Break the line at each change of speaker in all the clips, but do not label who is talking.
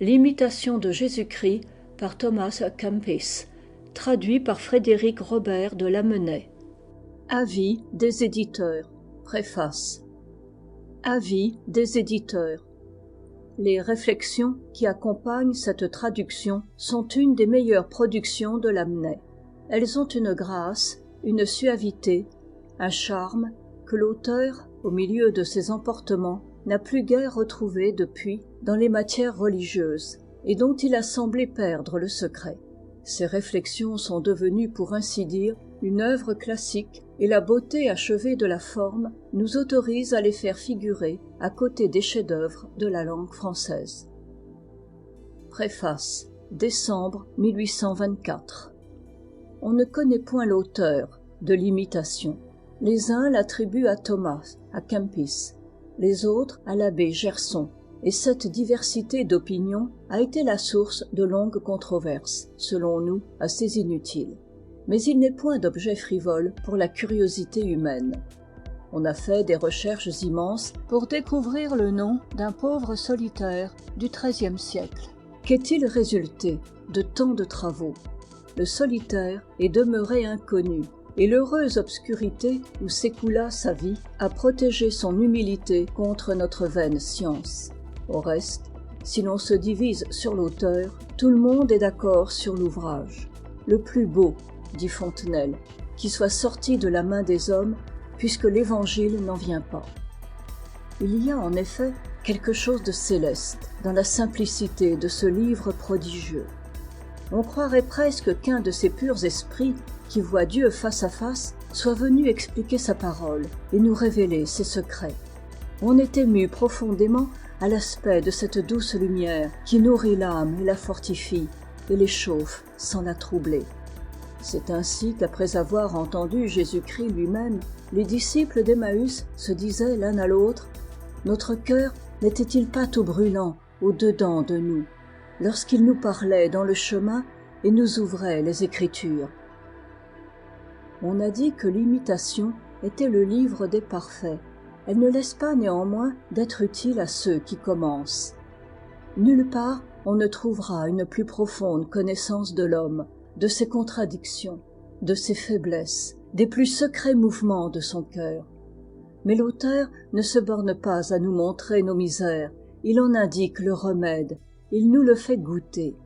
L'imitation de Jésus-Christ par Thomas à Kempis, traduit par Frédéric Robert de Lamennais. Avis des éditeurs. Préface. Avis des éditeurs. Les réflexions qui accompagnent cette traduction sont une des meilleures productions de Lamennais. Elles ont une grâce, une suavité, un charme que l'auteur, au milieu de ses emportements, n'a plus guère retrouvé depuis dans les matières religieuses, et dont il a semblé perdre le secret. Ces réflexions sont devenues, pour ainsi dire, une œuvre classique, et la beauté achevée de la forme nous autorise à les faire figurer à côté des chefs-d'œuvre de la langue française. Préface. Décembre 1824. On ne connaît point l'auteur de l'imitation. Les uns l'attribuent à Thomas, à Kempis, les autres à l'abbé Gerson, et cette diversité d'opinions a été la source de longues controverses, selon nous assez inutiles. Mais il n'est point d'objet frivole pour la curiosité humaine. On a fait des recherches immenses pour découvrir le nom d'un pauvre solitaire du XIIIe siècle. Qu'est-il résulté de tant de travaux? Le solitaire est demeuré inconnu, et l'heureuse obscurité où s'écoula sa vie a protégé son humilité contre notre vaine science. Au reste, si l'on se divise sur l'auteur, tout le monde est d'accord sur l'ouvrage. Le plus beau, dit Fontenelle, qui soit sorti de la main des hommes, puisque l'Évangile n'en vient pas. Il y a en effet quelque chose de céleste dans la simplicité de ce livre prodigieux. On croirait presque qu'un de ces purs esprits qui voient Dieu face à face soit venu expliquer sa parole et nous révéler ses secrets. On est ému profondément à l'aspect de cette douce lumière qui nourrit l'âme et la fortifie et l'échauffe sans la troubler. C'est ainsi qu'après avoir entendu Jésus-Christ lui-même, les disciples d'Emmaüs se disaient l'un à l'autre « Notre cœur n'était-il pas tout brûlant au-dedans de nous ?» lorsqu'il nous parlait dans le chemin et nous ouvrait les Écritures. On a dit que l'imitation était le livre des parfaits. Elle ne laisse pas néanmoins d'être utile à ceux qui commencent. Nulle part on ne trouvera une plus profonde connaissance de l'homme, de ses contradictions, de ses faiblesses, des plus secrets mouvements de son cœur. Mais l'auteur ne se borne pas à nous montrer nos misères, il en indique le remède, il nous le fait goûter.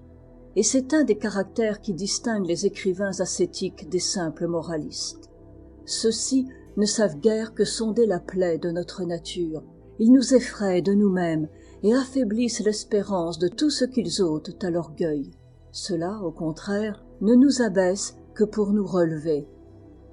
Et c'est un des caractères qui distinguent les écrivains ascétiques des simples moralistes. Ceux-ci ne savent guère que sonder la plaie de notre nature. Ils nous effraient de nous-mêmes et affaiblissent l'espérance de tout ce qu'ils ôtent à l'orgueil. Cela, au contraire, ne nous abaisse que pour nous relever.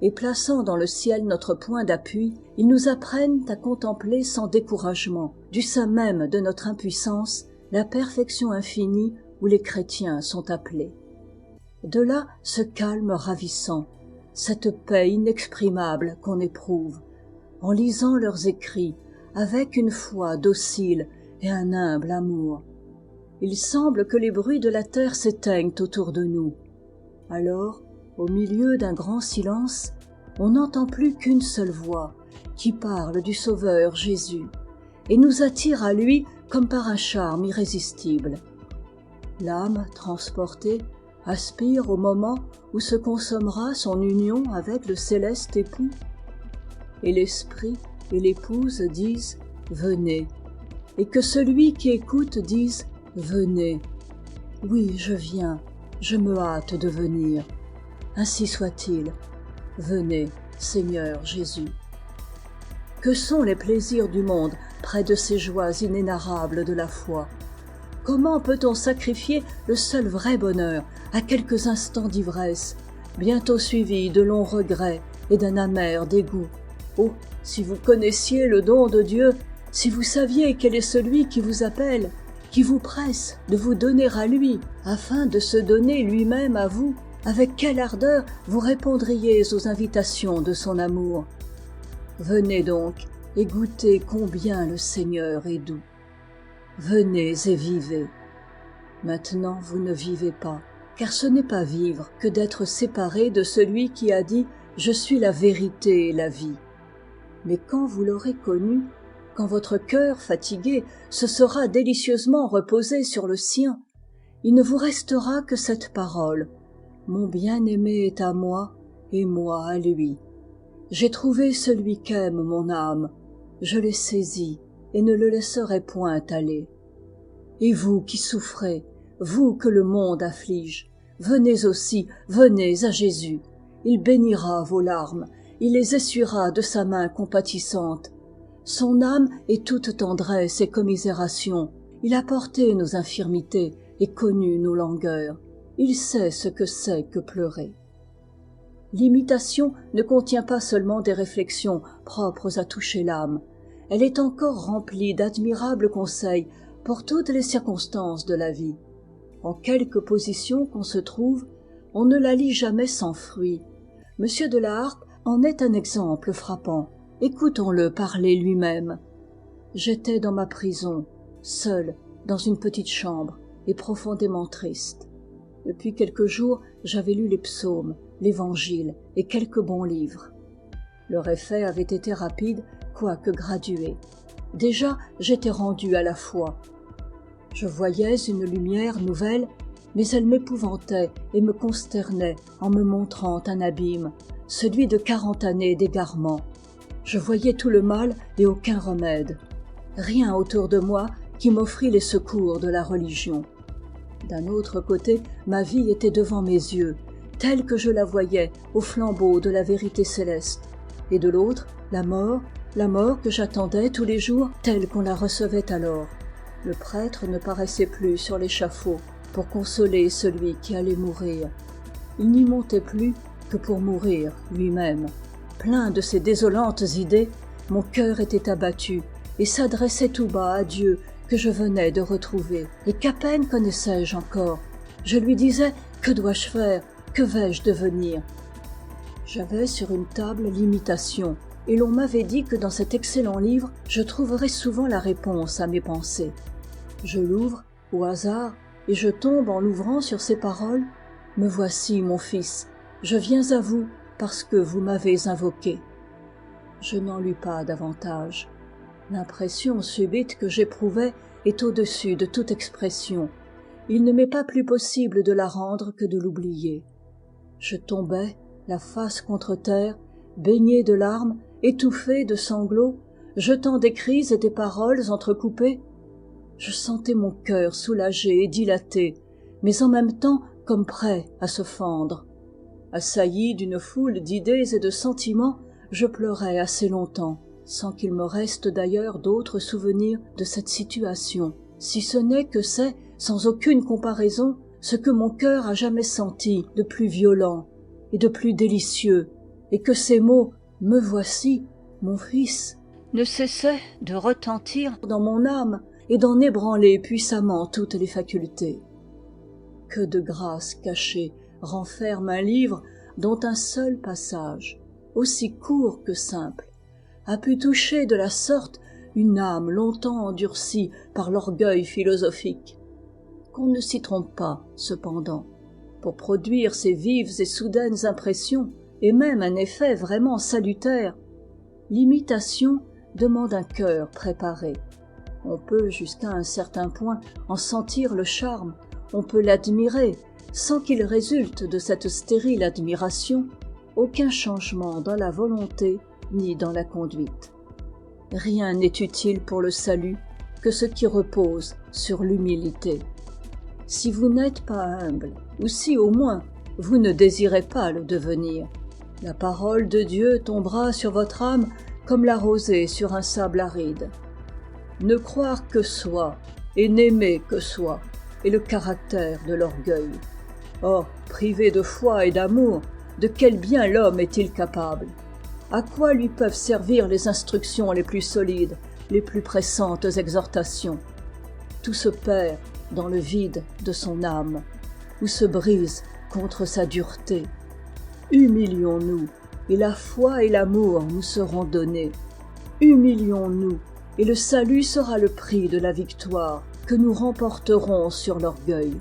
Et plaçant dans le ciel notre point d'appui, ils nous apprennent à contempler sans découragement, du sein même de notre impuissance, la perfection infinie où les chrétiens sont appelés. De là ce calme ravissant, cette paix inexprimable qu'on éprouve, en lisant leurs écrits avec une foi docile et un humble amour. Il semble que les bruits de la terre s'éteignent autour de nous. Alors, au milieu d'un grand silence, on n'entend plus qu'une seule voix qui parle du Sauveur Jésus et nous attire à lui comme par un charme irrésistible. L'âme transportée aspire au moment où se consommera son union avec le céleste époux. Et l'esprit et l'épouse disent « Venez », et que celui qui écoute dise « Venez ». Oui, je viens, je me hâte de venir. Ainsi soit-il. Venez, Seigneur Jésus. Que sont les plaisirs du monde près de ces joies inénarrables de la foi? Comment peut-on sacrifier le seul vrai bonheur à quelques instants d'ivresse, bientôt suivis de longs regrets et d'un amer dégoût? Oh, si vous connaissiez le don de Dieu, si vous saviez quel est celui qui vous appelle, qui vous presse de vous donner à lui, afin de se donner lui-même à vous, avec quelle ardeur vous répondriez aux invitations de son amour. Venez donc et goûtez combien le Seigneur est doux. Venez et vivez. Maintenant vous ne vivez pas, car ce n'est pas vivre que d'être séparé de celui qui a dit « Je suis la vérité et la vie ». Mais quand vous l'aurez connu, quand votre cœur fatigué se sera délicieusement reposé sur le sien, il ne vous restera que cette parole: mon bien-aimé est à moi et moi à lui. J'ai trouvé celui qu'aime mon âme, je l'ai saisi et ne le laisserai point aller. Et vous qui souffrez, vous que le monde afflige, venez aussi, venez à Jésus. Il bénira vos larmes, il les essuiera de sa main compatissante. Son âme est toute tendresse et commisération. Il a porté nos infirmités et connu nos langueurs. Il sait ce que c'est que pleurer. L'imitation ne contient pas seulement des réflexions propres à toucher l'âme. Elle est encore remplie d'admirables conseils pour toutes les circonstances de la vie. En quelque position qu'on se trouve, on ne la lit jamais sans fruit. Monsieur de la Harpe en est un exemple frappant. Écoutons-le parler lui-même. J'étais dans ma prison, seul, dans une petite chambre, et profondément triste. Depuis quelques jours, j'avais lu les psaumes, l'Évangile et quelques bons livres. Leur effet avait été rapide, quoique gradué. Déjà, j'étais rendu à la foi. Je voyais une lumière nouvelle, mais elle m'épouvantait et me consternait en me montrant un abîme, celui de 40 années d'égarement. Je voyais tout le mal et aucun remède. Rien autour de moi qui m'offrit les secours de la religion. D'un autre côté, ma vie était devant mes yeux, telle que je la voyais au flambeau de la vérité céleste. Et de l'autre, la mort que j'attendais tous les jours, telle qu'on la recevait alors. Le prêtre ne paraissait plus sur l'échafaud pour consoler celui qui allait mourir. Il n'y montait plus que pour mourir lui-même. Plein de ces désolantes idées, mon cœur était abattu et s'adressait tout bas à Dieu que je venais de retrouver et qu'à peine connaissais-je encore. Je lui disais: que dois-je faire? Que vais-je devenir? J'avais sur une table l'imitation, et l'on m'avait dit que dans cet excellent livre, je trouverais souvent la réponse à mes pensées. Je l'ouvre au hasard et je tombe en l'ouvrant sur ces paroles: me voici, mon fils, je viens à vous parce que vous m'avez invoqué. Je n'en lus pas davantage. L'impression subite que j'éprouvais est au-dessus de toute expression. Il ne m'est pas plus possible de la rendre que de l'oublier. Je tombais, la face contre terre, baigné de larmes, étouffé de sanglots, jetant des cris et des paroles entrecoupées. Je sentais mon cœur soulagé et dilaté, mais en même temps comme prêt à se fendre. Assailli d'une foule d'idées et de sentiments, je pleurais assez longtemps, sans qu'il me reste d'ailleurs d'autres souvenirs de cette situation, si ce n'est que c'est, sans aucune comparaison, ce que mon cœur a jamais senti de plus violent et de plus délicieux, et que ces mots « me voici, mon fils » ne cessaient de retentir dans mon âme et d'en ébranler puissamment toutes les facultés. Que de grâces cachées renferme un livre dont un seul passage, aussi court que simple, a pu toucher de la sorte une âme longtemps endurcie par l'orgueil philosophique. Qu'on ne s'y trompe pas, cependant. Pour produire ces vives et soudaines impressions, et même un effet vraiment salutaire, l'imitation demande un cœur préparé. On peut, jusqu'à un certain point, en sentir le charme, on peut l'admirer, sans qu'il résulte de cette stérile admiration aucun changement dans la volonté ni dans la conduite. Rien n'est utile pour le salut que ce qui repose sur l'humilité. Si vous n'êtes pas humble, ou si au moins vous ne désirez pas le devenir, la parole de Dieu tombera sur votre âme comme la rosée sur un sable aride. Ne croire que soi et n'aimer que soi est le caractère de l'orgueil. Or, privé de foi et d'amour, de quel bien l'homme est-il capable? À quoi lui peuvent servir les instructions les plus solides, les plus pressantes exhortations? Tout se perd dans le vide de son âme, ou se brise contre sa dureté. Humilions-nous, et la foi et l'amour nous seront donnés. Humilions-nous, et le salut sera le prix de la victoire que nous remporterons sur l'orgueil.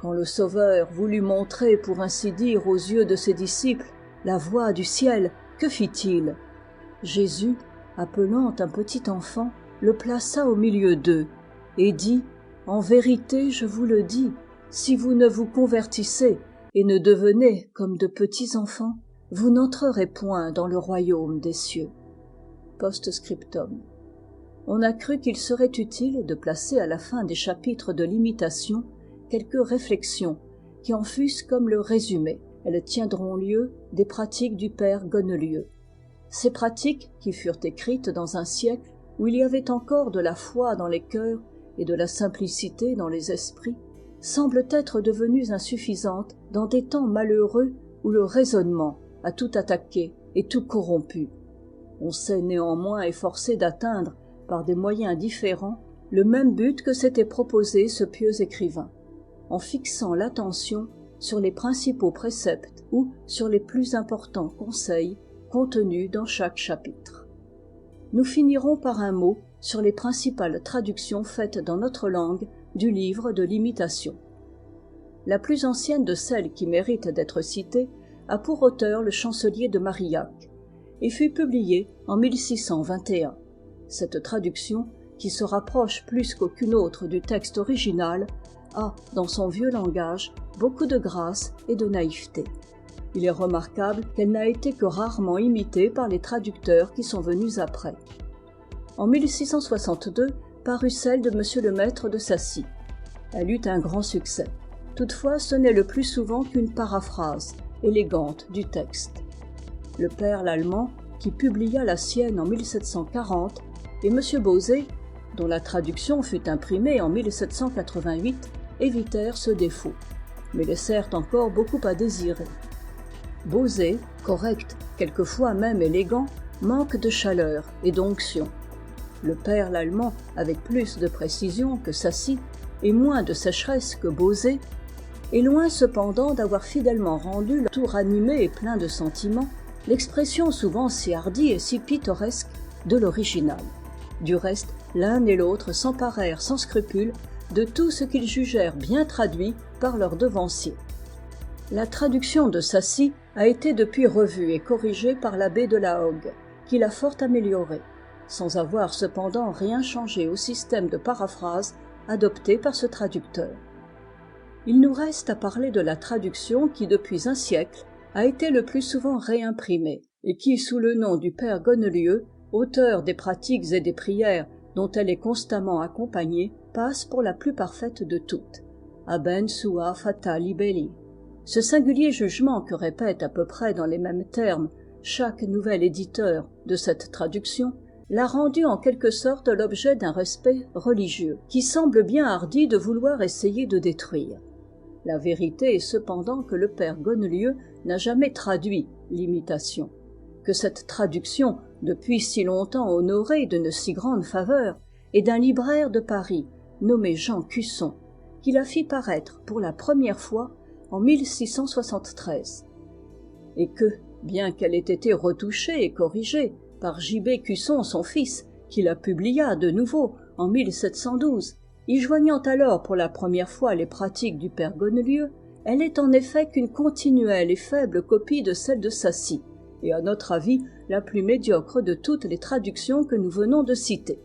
Quand le Sauveur voulut montrer, pour ainsi dire, aux yeux de ses disciples la voie du ciel, que fit-il? Jésus, appelant un petit enfant, le plaça au milieu d'eux, et dit « En vérité, je vous le dis, si vous ne vous convertissez et ne devenez comme de petits enfants, vous n'entrerez point dans le royaume des cieux. » Post-scriptum. On a cru qu'il serait utile de placer à la fin des chapitres de l'imitation quelques réflexions qui en fussent comme le résumé. Elles tiendront lieu des pratiques du père Gonnelieu. Ces pratiques, qui furent écrites dans un siècle où il y avait encore de la foi dans les cœurs et de la simplicité dans les esprits, semblent être devenues insuffisantes dans des temps malheureux où le raisonnement a tout attaqué et tout corrompu. On s'est néanmoins efforcé d'atteindre, par des moyens différents, le même but que s'était proposé ce pieux écrivain, en fixant l'attention sur les principaux préceptes ou sur les plus importants conseils contenus dans chaque chapitre. Nous finirons par un mot sur les principales traductions faites dans notre langue du livre de l'imitation. La plus ancienne de celles qui méritent d'être citées a pour auteur le chancelier de Marillac et fut publiée en 1621. Cette traduction, qui se rapproche plus qu'aucune autre du texte original, a, dans son vieux langage, beaucoup de grâce et de naïveté. Il est remarquable qu'elle n'a été que rarement imitée par les traducteurs qui sont venus après. En 1662 parut celle de M. le Maître de Sacy. Elle eut un grand succès. Toutefois, ce n'est le plus souvent qu'une paraphrase élégante du texte. Le père Lallemand, qui publia la sienne en 1740, et M. Bauzet, dont la traduction fut imprimée en 1788, évitèrent ce défaut, mais laissèrent encore beaucoup à désirer. Bauzet, correct, quelquefois même élégant, manque de chaleur et d'onction. Le père Lallemand, avec plus de précision que Sacy et moins de sécheresse que Bauzet, est loin cependant d'avoir fidèlement rendu le tout ranimé et plein de sentiments l'expression souvent si hardie et si pittoresque de l'original. Du reste, l'un et l'autre s'emparèrent sans scrupule de tout ce qu'ils jugèrent bien traduit par leurs devanciers. La traduction de Sacy a été depuis revue et corrigée par l'abbé de la Hogue, qui l'a fort améliorée, sans avoir cependant rien changé au système de paraphrase adopté par ce traducteur. Il nous reste à parler de la traduction qui, depuis un siècle, a été le plus souvent réimprimée, et qui, sous le nom du père Gonnelieu, auteur des pratiques et des prières dont elle est constamment accompagnée, passe pour la plus parfaite de toutes. Aben sua fata libelli. Ce singulier jugement que répète à peu près dans les mêmes termes chaque nouvel éditeur de cette traduction l'a rendu en quelque sorte l'objet d'un respect religieux qui semble bien hardi de vouloir essayer de détruire. La vérité est cependant que le père Gonnelieu n'a jamais traduit l'imitation, que cette traduction, depuis si longtemps honorée d'une si grande faveur, est d'un libraire de Paris, nommé Jean Cusson, qui la fit paraître pour la première fois en 1673, et que, bien qu'elle ait été retouchée et corrigée par J.B. Cusson son fils, qui la publia de nouveau en 1712, y joignant alors pour la première fois les pratiques du père Gonnelieu, elle est en effet qu'une continuelle et faible copie de celle de Sacy, et à notre avis la plus médiocre de toutes les traductions que nous venons de citer.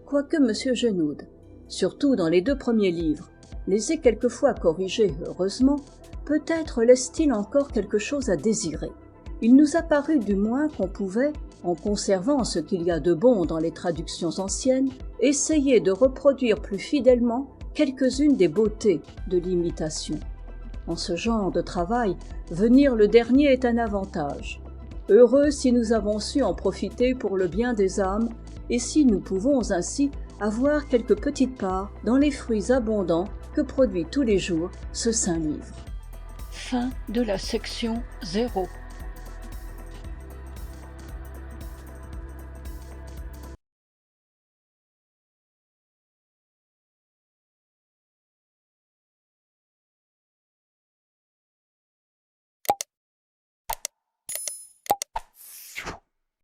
Quoique M. Genoud, surtout dans les deux premiers livres, les ait quelquefois corrigés heureusement, peut-être laisse-t-il encore quelque chose à désirer. Il nous a paru du moins qu'on pouvait, en conservant ce qu'il y a de bon dans les traductions anciennes, essayer de reproduire plus fidèlement quelques-unes des beautés de l'imitation. En ce genre de travail, venir le dernier est un avantage. Heureux si nous avons su en profiter pour le bien des âmes, et si nous pouvons ainsi avoir quelque petite part dans les fruits abondants que produit tous les jours ce saint livre. Fin de la section 0.